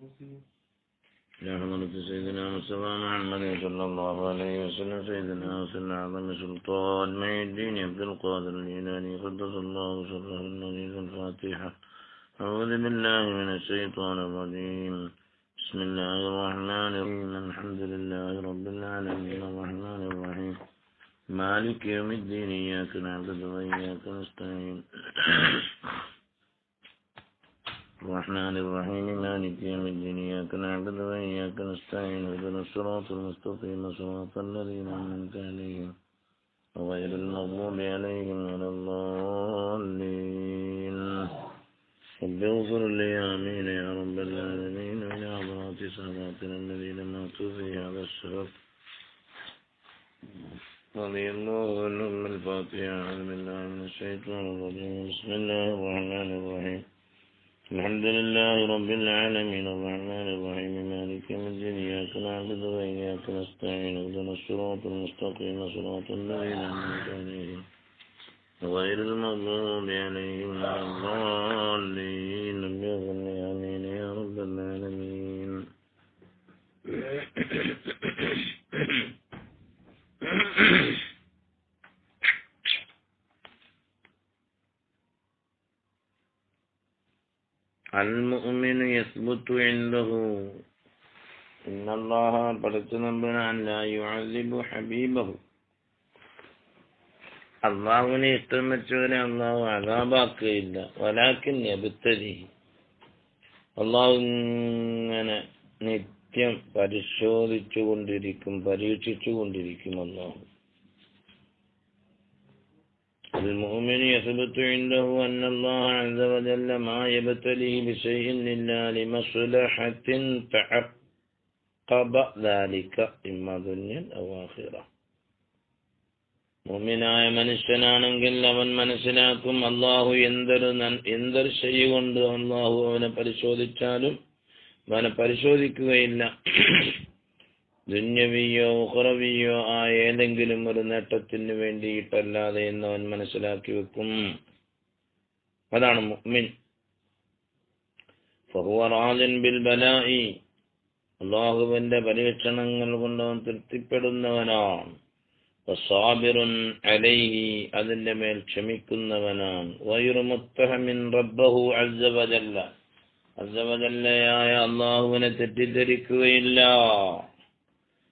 يا حضرة سيدنا مصطفى محمد صلى الله عليه وسلم سيدنا وسيد الأعظم سلطان معي الدين عبد القادر الجيلاني قدس الله سره النبي الفاتحة. أعوذ بالله من الشيطان الرجيم. بسم الله الرحمن الرحيم. الحمد لله رب العالمين الرحمن الرحيم مالك يوم الدين إياك نعبد وإياك نستعين الرحمن الرحيم مالك يوم الدين إياك نعبد وإياك نستعين اهدنا الصراط المستقيم صراط الذين أنعمت عليهم غير المغضوب عليهم ولا الضالين. رب اغفر لي آمين يا رب العالمين وإلى حضرات ساداتنا الذين ماتوا في هذا الشرف رضي الله عنهم. الفاتحة. أعوذ بالله من الشيطان الرجيم. بسم الله الرحمن الرحيم. الحمد لله رب العالمين الرحمن الرحيم مالك يوم الدين إياك نعبد وإياك نستعين اهدنا الصراط المستقيم صراط الذين أنعمت عليهم غير المغضوب عليهم ولا الضالين. آمين يا رب العالمين. المؤمن يثبت عنده إن الله പടച്ചതമ്പുരാൻ أن لا يعذب حبيبه. അള്ളാഹുവിനെ ഇഷ്ടം വെച്ചവരെ അള്ളാഹു അദാബാക്കുകയില്ല. വലാക്കിൻ യബ്തലി, അള്ളാഹു ഇങ്ങനെ നിത്യം പരീക്ഷിച്ചു കൊണ്ടിരിക്കും അള്ളാഹു. المؤمن يثبت عنده أن الله عز وجل ما يبتليه بشيء إلا لمصلحة تعقب ذلك إما دنيا أو آخرة. മുഅ്മിനായ മനുഷ്യനാണെങ്കിൽ അവൻ മനസ്സിലാക്കും അള്ളാഹു എന്തൊരു ശൈ കൊണ്ട് അള്ളാഹു അവനെ പരിശോധിച്ചാലും അവനെ പരിശോധിക്കുകയില്ല ദുന്യവിയോ ഉഖറവിയോ ആയ ഏതെങ്കിലും ഒരു നേട്ടത്തിന് വേണ്ടിയിട്ടല്ലാതെ എന്നവൻ മനസ്സിലാക്കി വെക്കും. അതാണ് മുഅ്മിൻ. ഫഹുവ റാദിൻ ബിൽ ബലാഇ, അല്ലാഹുവിന്റെ പരീക്ഷണങ്ങൾ കൊണ്ട് അവൻ തൃപ്തിപ്പെടുന്നവനാണ്. വസാബിറുൻ അലൈഹി, അതിന്റെ മേൽ ക്ഷമിക്കുന്നവനാണ്. ഗൈറു മുത്തഹമിൻ റബ്ബഹു അസ്സ വജല്ല, അസ്സ വജല്ലയായ അല്ലാഹുവിനെ തെറ്റിദ്ധരിക്കുകയില്ല.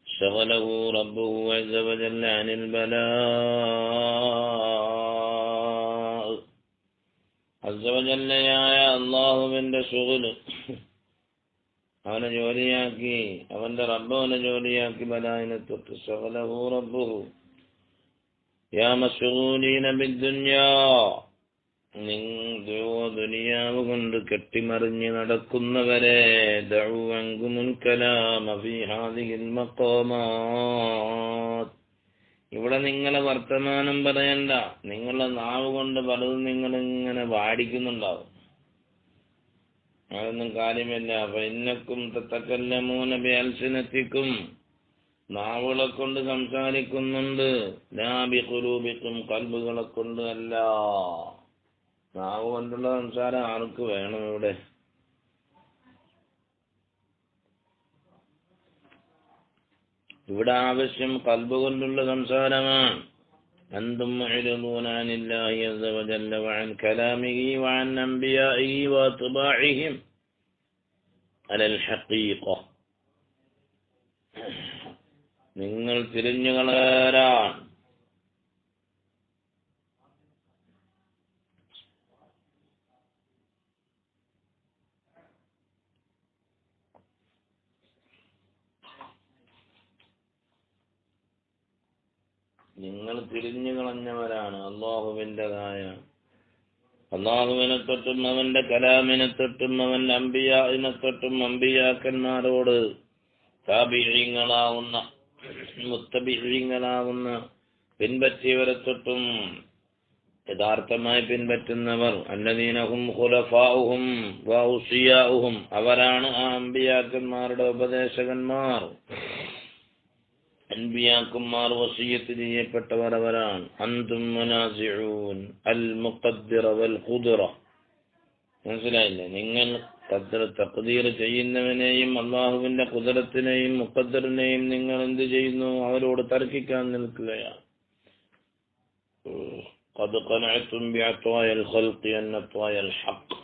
شغله ربه عز وجل عن البلاء. عز وجل يا الله من شغل അവനെ ജോലിയാക്കി, അവന്റെ റബ്ബ് അവനെ ജോലിയാക്കി ബലായിനെ തൊട്ട്. شغله ربه يا مشغولين بالدنيا, ദുനിയാവ് കൊണ്ട് കെട്ടിമറിഞ്ഞ് നടക്കുന്നവരെ, ദഉ അൻകുമുൽ കലാമ ഫീ ഹാദിഹിൽ മഖാമാത്, ഇവിടെ നിങ്ങളെ വർത്തമാനം പറയണ്ട. നിങ്ങളുടെ നാവ് കൊണ്ട് പലതും നിങ്ങൾ ഇങ്ങനെ വാടിക്കുന്നുണ്ടാവും, അതൊന്നും കാര്യമില്ല. ഫഇന്നക്കും തതകല്ലമൂന ബിഅൽസിനതികും, നാവുകളെ കൊണ്ട് സംസാരിക്കുന്നുണ്ട്. ലാ ബിഖുലൂബികും, ഖൽബുകളെ കൊണ്ട് അല്ല. നാവ് കൊണ്ടുള്ള സംസാരം ആർക്ക് വേണം? ഇവിടെ ആവശ്യം ഖൽബ് കൊണ്ടുള്ള സംസാരമാണ്. അൻതും മുഅ്രിദൂന അനില്ലാഹി അസ്സ വജല്ല വഅൻ കലാമിഹി വഅൻ അംബിയാഇഹി വഅത്ബാഇഹിം അലൽ ഹഖീഖ. നിങ്ങൾ തിരിഞ്ഞുകളയാൻ, നിങ്ങൾ തിരിഞ്ഞു കളഞ്ഞവരാണ് അള്ളാഹുവിനെ തൊട്ടും അവന്റെ കലാമിനെ തൊട്ടും അവന്റെ അംബിയാഇനെ തൊട്ടും അംബിയാക്കന്മാരോട് താബിഈങ്ങളാവുന്ന മുത്തബിഈങ്ങളാവുന്ന പിൻപറ്റിയവരെ തൊട്ടും യഥാർത്ഥമായി പിൻപറ്റുന്നവർ. അല്ലദീനഹും ഖുലഫാഉഹും വൗസിയാഉഹും, അവരാണ് ആ അംബിയാക്കന്മാരുടെ ഉപദേശകന്മാർ. അൻബിയാക്കന്മാർ വസിയത്ത് ചെയ്യപ്പെട്ടവർ അവരാണ്. അൻതും മുനാസിഊൻ അൽ മുഖദ്ദിറ വൽ ഖുദ്റ, മനസ്സിലായില്ലേ? നിങ്ങൾ ഖദർ തഖ്ദീർ ചെയ്യുന്നവനെയും അല്ലാഹുവിന്റെ ഖുദ്റത്തിനെയും മുഖദ്ദറിനെയും നിങ്ങൾ എന്ത് ചെയ്യുന്നു? അവരോട് തർക്കിക്കാൻ നിൽക്കുകയാണ്. ഖദ് ഖനഅതും ബിഅത്വായിൽ ഖൽഖി അൻ അത്വായൽ ഹഖ്.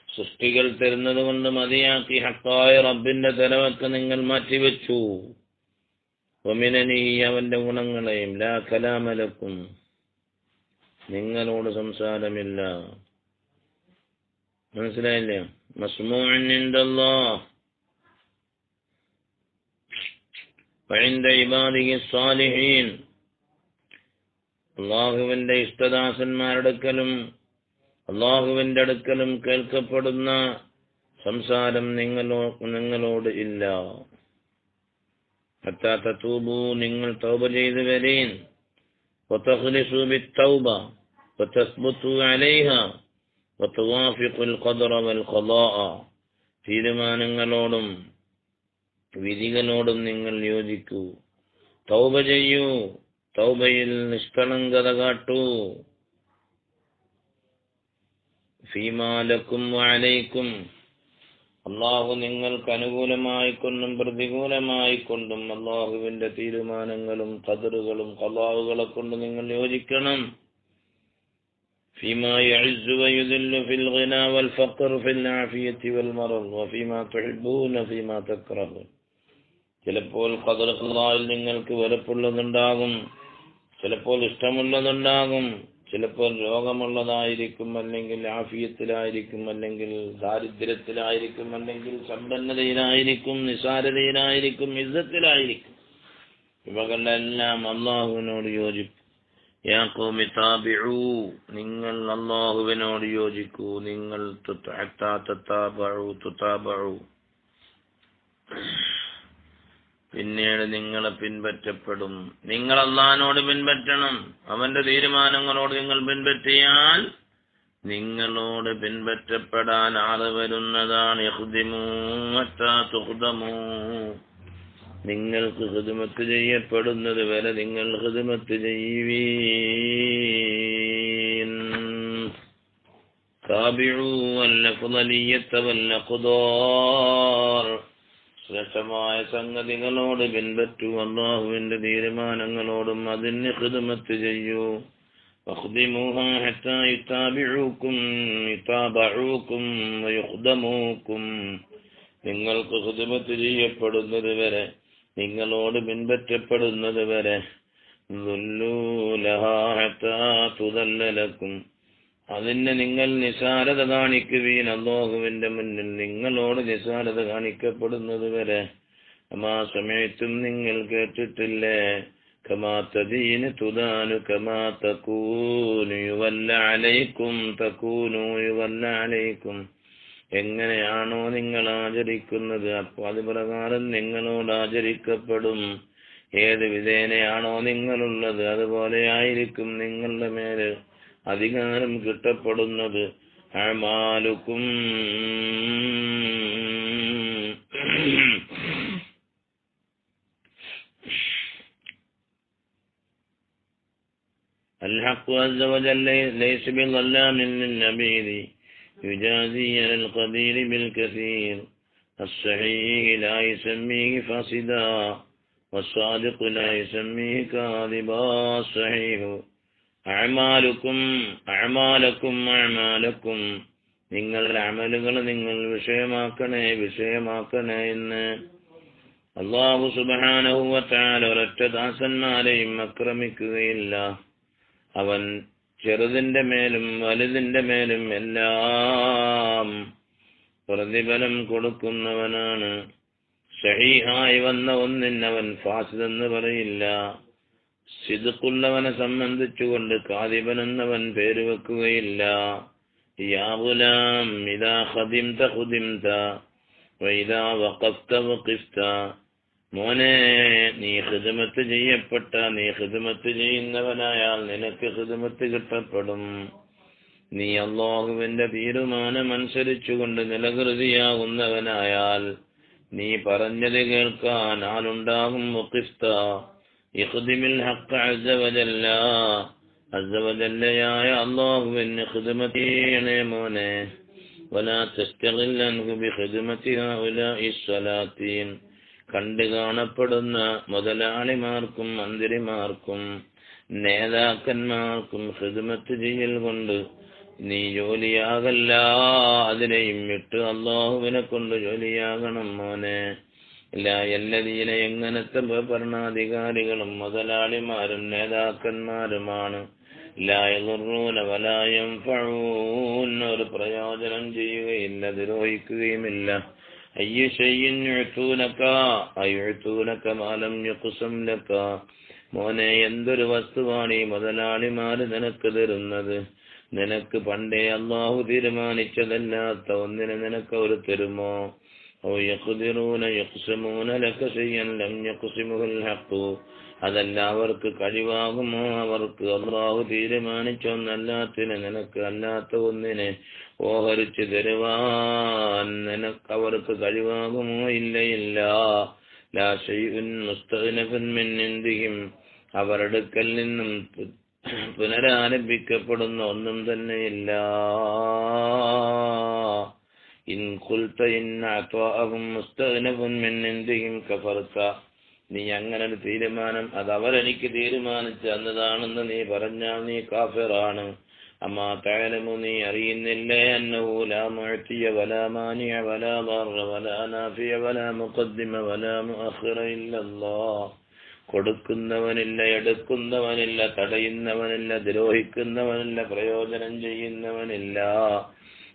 സൃഷ്ടികൾ തരുന്നത് കൊണ്ട് മതിയാക്കി ഹഖായ റബ്ബിന്റെ തരവൊക്കെ നിങ്ങൾ മാറ്റിവെച്ചു. വമിനനിഹി, അവന്റെ ഗുണങ്ങളെയും. ലാ കലാമ ലക്കും, നിങ്ങളോട് സംസാരമില്ല. മനസ്സിലായില്ലേ? മസ്മൂഉൻ ഇൻദല്ലാഹ് വഇൻദ ഇബാദിഹി സ്സാലിഹീൻ. അല്ലാഹുവിന്റെ ഇഷ്ടദാസന്മാരുടെ അടുക്കലും അല്ലാഹുവിന്റെ അടുക്കലും കേൾക്കപ്പെടുന്ന സംസാരം നിങ്ങളോട് ഇല്ല. ഹത്താ തതൂബു, നിങ്ങൾ തൗബ ചെയ്തു വരീൻ. വതഖ്ലിസു ബിത്തൗബ വതസ്ബുതു അലൈഹാ വതവാഫിഖുൽ ഖദറ വൽ ഖളാഅ. തീരുമാനങ്ങളോടും വിധികളോടും നിങ്ങൾ യോജിക്കൂ. തൗബ ചെയ്യൂ, തൗബയിൽ നിഷ്കളങ്കത കാട്ടൂ. ഫീമാ ലക്കും വഅലൈക്കും, അല്ലാഹു നിങ്ങൾക്ക് അനുകൂലമായിക്കൊണ്ടും പ്രതികൂലമായിക്കൊണ്ടും അല്ലാഹുവിന്റെ തീരുമാനങ്ങളും ഖദറുകളും ഖളാഉകളെ കൊണ്ട് നിങ്ങൾ യോജിക്കണം. ഫീമാ യഉസ്സു വയുദില്ലു ഫിൽ ഗിനാ വൽ ഫഖർ ഫിൽ ആഫിയത്തി വൽ മറദ് വഫീമാ തുഹിബ്ബൂന ഫീമാ തക്റഹൂൻ. ചിലപ്പോൾ ഖദറുള്ളാഹിൽ നിങ്ങൾക്ക് വെറുപ്പുള്ളതുണ്ടാകും, ചിലപ്പോൾ ഇഷ്ടമുള്ളതുണ്ടാകും. ചിലപ്പോൾ രോഗമുള്ളതായിരിക്കും, അല്ലെങ്കിൽ ആഫിയത്തിലായിരിക്കും, അല്ലെങ്കിൽ ദാരിദ്ര്യത്തിലായിരിക്കും, അല്ലെങ്കിൽ സമ്പന്നതയിലായിരിക്കും, നിസാരതയിലായിരിക്കും, ഇസ്സത്തിലായിരിക്കും. ഇവകളെല്ലാം അല്ലാഹുവിനോട് യോജിക്കും. യാ ഖൗമി താബിഊ, നിങ്ങൾ അല്ലാഹുവിനോട് യോജിക്കൂ. നിങ്ങൾ തുതാബഉ, പിന്നീട് നിങ്ങളെ പിൻപറ്റപ്പെടും. നിങ്ങൾ അല്ലാഹുവിനോട് പിൻപറ്റണം. അവന്റെ തീരുമാനങ്ങളോട് നിങ്ങൾ പിൻപറ്റിയാൽ നിങ്ങളോട് പിൻപറ്റപ്പെടാൻ ആള് വരുന്നതാണ്. യഖ്ദിമൂ ഹത്താ തുഖ്ദമൂ, നിങ്ങൾക്ക് ഖിദ്മത്ത് ചെയ്യപ്പെടുന്നത് വരെ നിങ്ങൾ ഖിദ്മത്ത് ചെയ്യുവീൻ. താബിഊ വൽ അഫ്ളലിയ്യത വൽ അഖ്ദാർ, ശ്രേഷ്ഠമായ സംഗതികളോട് പിൻപറ്റൂ, അല്ലാഹുവിന്റെ തീരുമാനങ്ങളോടും അതിന് ഖിദ്മത്ത് ചെയ്യൂ. വഖ്ദിമൂഹാ ഹത്താ യുതാബിഊകും വയുഖ്ദമൂകും, നിങ്ങൾക്ക് ഖിദ്മത്ത് ചെയ്യപ്പെടുന്നത് വരെ, നിങ്ങളോട് പിൻപറ്റപ്പെടുന്നത് വരെ. ദുല്ലൂ ലഹാ ഹത്താ തുദല്ല ലക്കും, അതിന് നിങ്ങൾ നിസാരത കാണിക്കുവീൻ. അല്ലാഹുവിന്റെ മുന്നിൽ നിങ്ങളോട് നിസാരത കാണിക്കപ്പെടുന്നത് വരെ. അമാ സമയത്തും നിങ്ങൾ കേട്ടിട്ടില്ലേ? കമാ തദീനു തുദാനു കമാ തകൂനു യുവല്ല അലൈക്കും തകൂനു യുവല്ല അലൈക്കും. എങ്ങനെയാണോ നിങ്ങൾ ആചരിക്കുന്നത്, അപ്പോൾ അത് പ്രകാരം നിങ്ങളോട് ആചരിക്കപ്പെടും. ഏത് വിധേനയാണോ നിങ്ങളുള്ളത്, അതുപോലെ ആയിരിക്കും നിങ്ങളുടെ മേല് അധികാരം കിട്ടപ്പെടുന്നത്. അഅമാലുക്കും الحق عز وجل ليس بظلام للعبيد يجازي على القدير بالكثير. الصحيح لا يسميه فاسدا والصادق لا يسميه كاذبا. الصحيح അഅമാലുക്കും നിങ്ങളുടെ അമലുകൾ നിങ്ങൾ വിഷയമാക്കണേ എന്ന് അല്ലാഹു സുബ്ഹാനഹു വ തആല ഒരൊറ്റ ദാസന്മാരെയും ആക്രമിക്കുകയില്ല. അവൻ ചെറുതിന്റെ മേലും വലുതിന്റെ മേലും എല്ലാം പ്രതിഫലം കൊടുക്കുന്നവനാണ്. സഹീഹായി വന്ന ഒന്നിന് അവൻ ഫാസിദെന്ന് പറയില്ല. സിദ്ഖുള്ളവനെ സംബന്ധിച്ചുകൊണ്ട് കാദിബനെന്നവൻ പേര് വെക്കുകയില്ല. യാ ഗുലാം ഇദാ ഖദിംത ഖുദിംത വഇദാ വഖഫ്ത വഖഫ്ത. മോനെ, നീ ഖിദ്മത്ത് ചെയ്യപ്പെട്ട, നീ ഖിദ്മത്ത് ചെയ്യുന്നവനായാൽ നിനക്ക് ഖിദ്മത്ത് കിട്ടപ്പെടും. നീ അല്ലാഹുവിന്റെ തീരുമാനമനുസരിച്ചുകൊണ്ട് നിലകൃതിയാകുന്നവനായാൽ നീ പറഞ്ഞത് കേൾക്കാൻ ആളുണ്ടാകും. വഖഫ്ത ഇഖ്ദിമിൽ ഹഖ് അസ്സ വജല്ല, അസ്സ വജല്ലയായ അല്ലാഹുവിന് ഖിദ്മത്ത് ചെയ്യണേ മോനെ. ولا تستغل عنه بخدمة هؤلاء السلاطين. കണ്ടു കാണപ്പെടുന്ന മുതലാളിമാർക്കും മന്ത്രിമാർക്കും നേതാക്കന്മാർക്കും ഖിദ്മത്ത് ചെയ്യൽ കൊണ്ട് നീ ജോലിയാകല്ല, അതിനെയും വിട്ട് അള്ളാഹുവിനെ കൊണ്ട് ജോലിയാകണം മോനെ. ഇല്ല എല്ലദീന എങ്ങനത്തെ ഭരണാധികാരികളും മുതലാളിമാരും നേതാക്കന്മാരുമാണ് ലാ യദുറൂന വലാ യൻഫഊൻ, ഒരു പ്രയോജനം ചെയ്യുകയില്ല, ദ്രോഹിക്കുകയുമില്ല. അയ്യ ശൈഇൻ യുഅ്തൂനക അയുഅ്തൂനക മാ ലം യുഖ്സം ലക, മോനെ എന്തൊരു വസ്തുവാണ് ഈ മുതലാളിമാര് നിനക്ക് തരുന്നത്? നിനക്ക് പണ്ടേ അള്ളാഹു തീരുമാനിച്ചതല്ലാത്ത ഒന്നിനെ നിനക്ക് അവർ തരുമോ? ഔ യഖ്ദിറൂന യഖ്സമൂന ലക ശൈഅൻ ലം യഖ്സിമുൽ ഹഖ്, അതല്ല അവർക്ക് കഴിവാകുമോ അവർക്ക് അള്ളാഹു തീരുമാനിച്ച ഒന്നല്ലാത്തിനെ നിനക്ക് അല്ലാത്ത ഒന്നിനെ ഓഹരിച്ചു തരുവാൻ നിനക്ക് അവർക്ക് കഴിവാകുമോ? ഇല്ല ഇല്ല. ലാ ശൈഉൻ മുസ്തഗ്നഫൻ മിൻ ഇൻദിഹിം, അവരടുക്കൽ നിന്നും പുനരാരംഭിക്കപ്പെടുന്ന ഒന്നും തന്നെയില്ല. ഇൻ ഖുൽത ഇന്ന അത്വാഅഹും മുസ്തഗ്നഫൻ മിൻ ഇൻദിഹിം കഫർത, നീ അങ്ങനെ ഒരു തീരുമാനം അത് അവരെനിക്ക് തീരുമാനിച്ച് തന്നതാണെന്ന് നീ പറഞ്ഞാൽ നീ കാഫിറാണ്. അമ്മാ തഅലമു, നീ അറിയുന്നില്ലേ, അന്നഹു ലാ മുഅ്തിയ വലാ മാനിഅ വലാ ദർറ വലാ നാഫിയ വലാ മുഖദ്ദിമ വലാ മുഅഖിറ ഇല്ലല്ലാഹ്, കൊടുക്കുന്നവനില്ല, എടുക്കുന്നവനില്ല, തടയുന്നവനില്ല, ദ്രോഹിക്കുന്നവനില്ല, പ്രയോജനം ചെയ്യുന്നവനില്ല,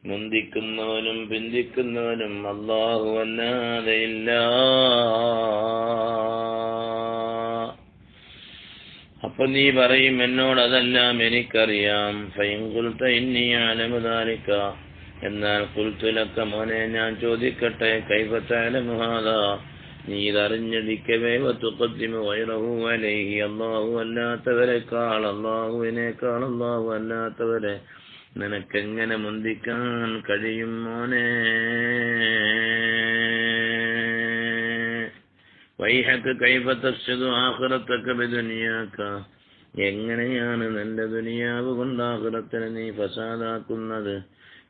മുന്തിക്കുന്നവനും പിന്തിക്കുന്നവനും അല്ലാഹു അല്ലാതെയില്ല. അപ്പൊ നീ പറയും എന്നോട് അതെല്ലാം എനിക്കറിയാം. ഫഇൻ ഖുൽത ഇന്നി അഅലമു ദാലിക, എന്നാൽ ഖുൽതു ലക, മോനെ ഞാൻ ചോദിക്കട്ടെ, കൈഫ തഅലമു ഹാദാ, നീ ഇതറിഞ്ഞിരിക്കവേ വതുഖദ്ദിമു ഗൈറഹു അലൈഹി, അല്ലാഹു അല്ലാത്തവരെക്കാൾ അല്ലാഹുവിനേക്കാൾ അല്ലാഹു അല്ലാത്തവരെ നിനക്കെങ്ങനെ മുന്തിക്കാൻ കഴിയും മോനെ? വൈഹക കൈഫ തഫ്സിദു ആഖിറതക ബിദുനിയാക, എങ്ങനെയാണ് നിന്റെ ദുനിയാവ് കൊണ്ട് ആഖിറത്തിനെ നീ ഫസാദാക്കുന്നത്?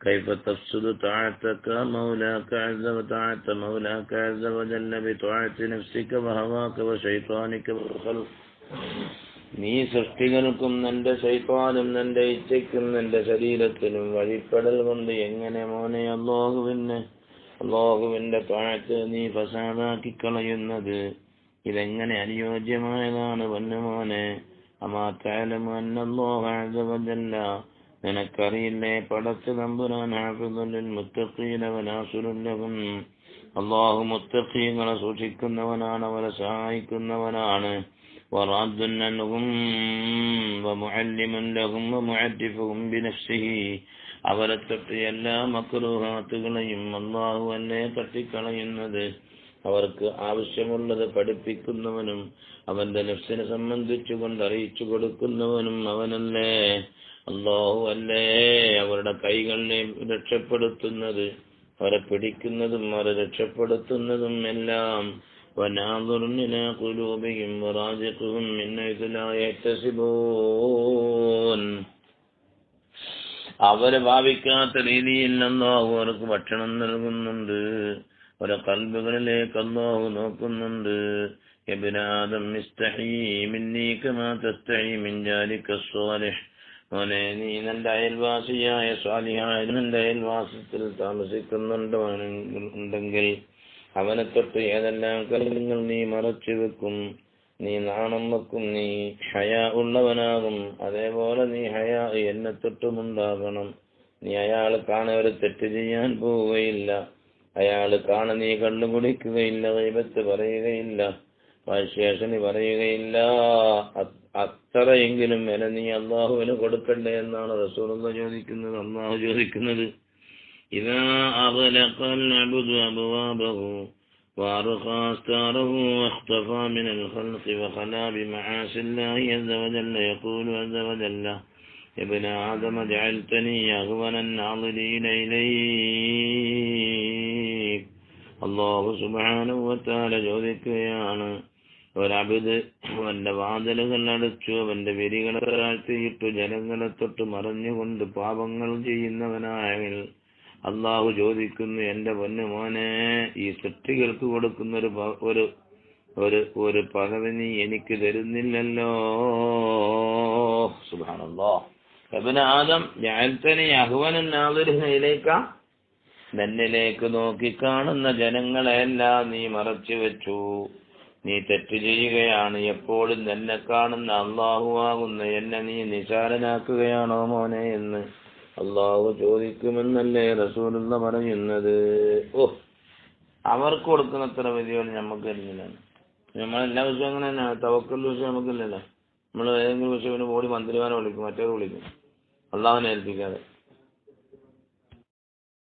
കൈഫ തഫ്സിദു തഅതക മൗലാക അസ്സ വ തഅത മൗലാക അസ്സ വ ജല്ല ബിതഅതി നഫ്സിക വഹവാക വശൈത്വാനിക വഖൽഖ്, നീ സൃഷ്ടികൾക്കും നിന്റെ ശൈത്വാനും നിന്റെ ഇച്ഛയ്ക്കും നിന്റെ ശരീരത്തിനും വഴിപ്പെടൽ കൊണ്ട് എങ്ങനെ മോനെ അല്ലാഹുവിന്റെ താഴത്ത് നീ ഫസാദാക്കി കളയുന്നത്? ഇതെങ്ങനെ അനുയോജ്യമായതാണ് പൊന്നുമോനെ? അമാ തഅലമു അന്നല്ലാഹ അസ്സ വ ജല്ല, നിനക്കറിയില്ലേ പടച്ച തമ്പുരാൻ ഹാഫിദുൽ ലിൽ മുത്തഖീന വനാസിറുൽ ലഹും, അല്ലാഹു മുത്തഖീങ്ങളെ സൂക്ഷിക്കുന്നവനാണ്, അവരെ സഹായിക്കുന്നവനാണ്. വറാദ്ദുൻ അൻഹും വമുഅല്ലിമുൻ ലഹും വമുഅദ്ദിഫുഹും ബിനഫ്സിഹി, അവരെ തൊട്ട് എല്ലാ മക്രൂഹാത്തുകളെയും അല്ലാഹു അല്ലേ തട്ടിക്കളയുന്നത്. അവർക്ക് ആവശ്യമുള്ളത് പഠിപ്പിക്കുന്നവനും അവന്റെ നഫ്സിനെ സംബന്ധിച്ചുകൊണ്ട് അറിയിച്ചു കൊടുക്കുന്നവനും അവനല്ലേ. അല്ലാഹു അല്ലേ അവരുടെ കൈകളെ രക്ഷപ്പെടുത്തുന്നത്, അവരെ പിടിക്കുന്നതും അവരെ രക്ഷപ്പെടുത്തുന്നതും എല്ലാം. വനാദുറുൻ ഇലാ ഖുലൂബിഹിം വറാസിഖുഹും മിൻ ഹൈസു ലാ യഹ്തസിബൂൻ, അവരെ ഭാവിക്കാത്ത രീതിയിൽ അല്ലാഹു അവർക്ക് ഭക്ഷണം നൽകുന്നുണ്ട്, അവരുടെ കൽബുകളിലേക്ക് അല്ലാഹു നോക്കുന്നുണ്ട്. ഇബ്ന ആദം ഇസ്തഹീ മിന്നീ കമാ തസ്തഹീ മിൻ ജാരിക സ്വാലിഹ്, മോനെ നീ നിന്റെ അയൽവാസിയായ സ്വാലിഹായ നിന്റെ അയൽവാസത്തിൽ താമസിക്കുന്നുണ്ടെങ്കിൽ അവനെ തൊട്ട് ഏതെല്ലാം കാര്യങ്ങൾ നീ മറച്ചു വെക്കും, നീ നാണം വെക്കും, നീ ഹയാ ഉള്ളവനാകും. അതേപോലെ നീ ഹയാ എന്നെ തൊട്ടുമുണ്ടാകണം. നീ അയാൾ കാണെ ഒരു തെറ്റ് ചെയ്യാൻ പോവുകയില്ല, അയാൾ കാണെ നീ കണ്ടുപിടിക്കുകയില്ല, ഗീബത്ത് പറയുകയില്ല, വാശേഷണി പറയുകയില്ല. അത്രയെങ്കിലും വില നീ അള്ളാഹുവിന് കൊടുക്കണ്ടേ എന്നാണ് റസൂലുള്ളാഹി ചോദിക്കുന്നത്. അള്ളാഹു ചോദിക്കുന്നത്, ഇദാ അഗ്ലഖൽ അബ്ദു അബ്വാബഹു وأرخى أستاره واختفى من الخلق وخلا بمعاصي الله عز وجل يقول عز وجل يا ابن آدم جعلتني أغون الناظرين إليك. അല്ലാഹു സുബ്ഹാനഹു വ തആല ചോദിക്കുകയാണ്, ഒരബ്ദ് അവന്റെ വാതിലുകൾ അടച്ചു, അവന്റെ വിരികളെ താഴ്ത്തിയിട്ടു ജനങ്ങളെ തൊട്ട് മറഞ്ഞുകൊണ്ട് പാപങ്ങൾ ചെയ്യുന്നവനായെങ്കിൽ അള്ളാഹു ചോദിക്കുന്നു, എന്റെ പൊന്നു മോനെ, ഈ സൃഷ്ടികൾക്ക് കൊടുക്കുന്ന ഒരു പദവി നീ എനിക്ക് തരുന്നില്ലല്ലോ. സുബ്ഹാനല്ലാഹ്. ഇബ്നു ആദം ജഅൽതനി അഹ്വനൻ നാദിരിന ഇലൈക, നിന്നിലേക്ക് നോക്കി കാണുന്ന ജനങ്ങളെല്ലാം നീ മറച്ചു വെച്ചു. നീ തെറ്റ് ചെയ്യുകയാണ്. എപ്പോഴും നിന്നെ കാണുന്ന അള്ളാഹുവാകുന്ന എന്നെ നീ നിസാരനാക്കുകയാണോ മോനെ എന്ന് അള്ളാഹു ചോദിക്കുമെന്നല്ലേ റസൂലുള്ള പറയുന്നത്. അവർക്ക് കൊടുക്കുന്നത്ര വിധിയാണ് നമുക്ക് അറിയില്ല. നമ്മളെല്ലാ വിഷയം അങ്ങനെ തന്നെ. തവക്കൽ വിഷയം നമുക്കില്ലല്ലോ. നമ്മൾ ഏതെങ്കിലും വിഷയം ഓടി മന്ത്രിമാരെ വിളിക്കും, മറ്റേത് വിളിക്കും, അള്ളാഹുവിനെ ഏൽപ്പിക്കാതെ.